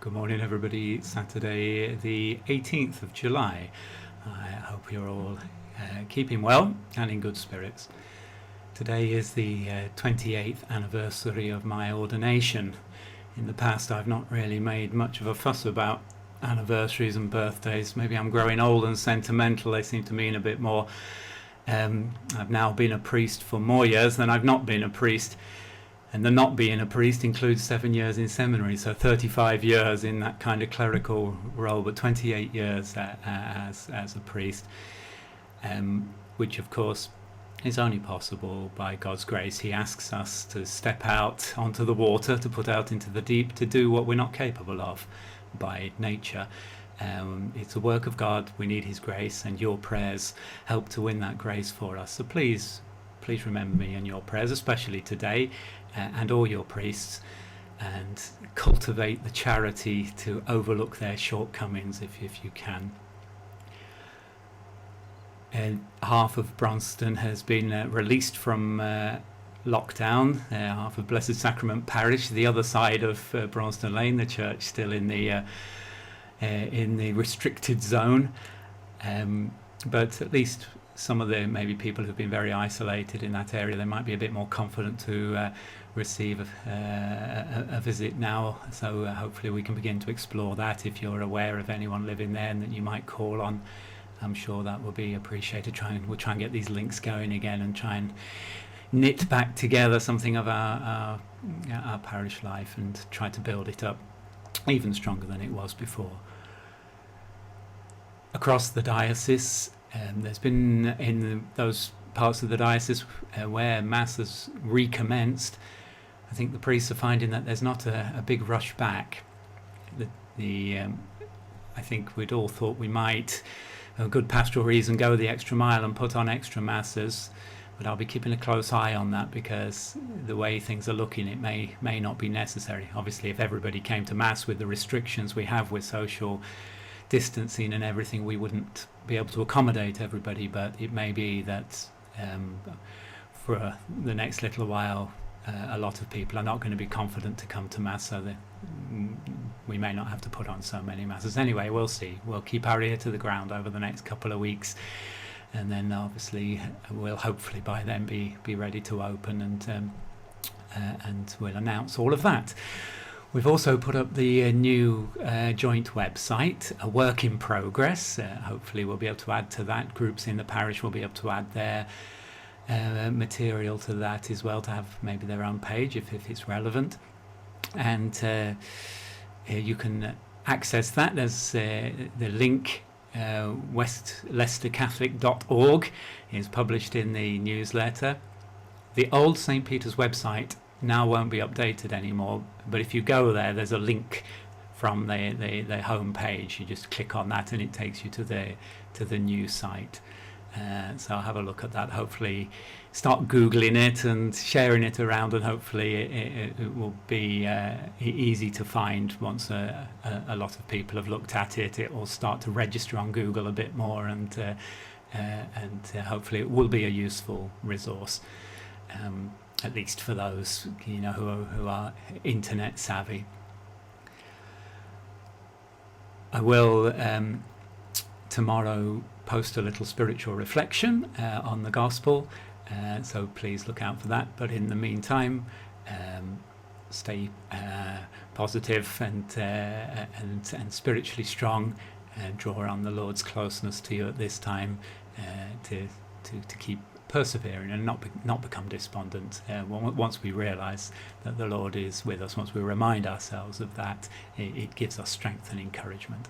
Good morning, everybody. Saturday, the 18th of July. I hope you're all keeping well and in good spirits. Today is the 28th anniversary of my ordination. In the past, I've not really made much of a fuss about anniversaries and birthdays. Maybe I'm growing old and sentimental. They seem to mean a bit more. I've now been a priest for more years than I've not been a priest. And the not being a priest includes 7 years in seminary, so 35 years in that kind of clerical role, but 28 years as a priest, which of course is only possible by God's grace. He asks us to step out onto the water, to put out into the deep, to do what we're not capable of by nature. It's a work of God. We need His grace, and your prayers help to win that grace for us. So please remember me in your prayers, especially today, and all your priests, and cultivate the charity to overlook their shortcomings if you can. Half of Braunston has been released from lockdown, half of Blessed Sacrament Parish, the other side of Braunston Lane, the church still in the restricted zone, but at least some of the maybe people who've been very isolated in that area, they might be a bit more confident to receive a visit now. So hopefully we can begin to explore that. If you're aware of anyone living there and that you might call on, I'm sure that will be appreciated. We'll try and get these links going again and try and knit back together something of our parish life and try to build it up even stronger than it was before. Across the diocese, there's been, in those parts of the diocese where Mass has recommenced, I think the priests are finding that there's not a big rush back. I think we'd all thought we might, a good pastoral reason, go the extra mile and put on extra Masses, but I'll be keeping a close eye on that, because the way things are looking, it may not be necessary. Obviously, if everybody came to Mass with the restrictions we have with social distancing and everything, we wouldn't be able to accommodate everybody, but it may be that for the next little while a lot of people are not going to be confident to come to Mass, so that we may not have to put on so many Masses. Anyway, we'll see. We'll keep our ear to the ground over the next couple of weeks, and then obviously we'll hopefully by then be ready to open, and we'll announce all of that. We've also put up the new joint website, a work in progress. Hopefully we'll be able to add to that. Groups in the parish will be able to add their material to that as well, to have maybe their own page if it's relevant. And you can access that. There's the link, westleicestercatholic.org is published in the newsletter. The old St. Peter's website now won't be updated anymore, but if you go there, there's a link from the home page. You just click on that and it takes you to the new site. So I'll have a look at that. Hopefully start Googling it and sharing it around, and hopefully it will be easy to find once a lot of people have looked at it. It will start to register on Google a bit more, and hopefully it will be a useful resource, at least for those who are internet savvy. I will tomorrow post a little spiritual reflection on the Gospel, so please look out for that. But in the meantime, stay positive and spiritually strong, and draw on the Lord's closeness to you at this time, to keep persevering and not become despondent. Once we realise that the Lord is with us, once we remind ourselves of that, it gives us strength and encouragement.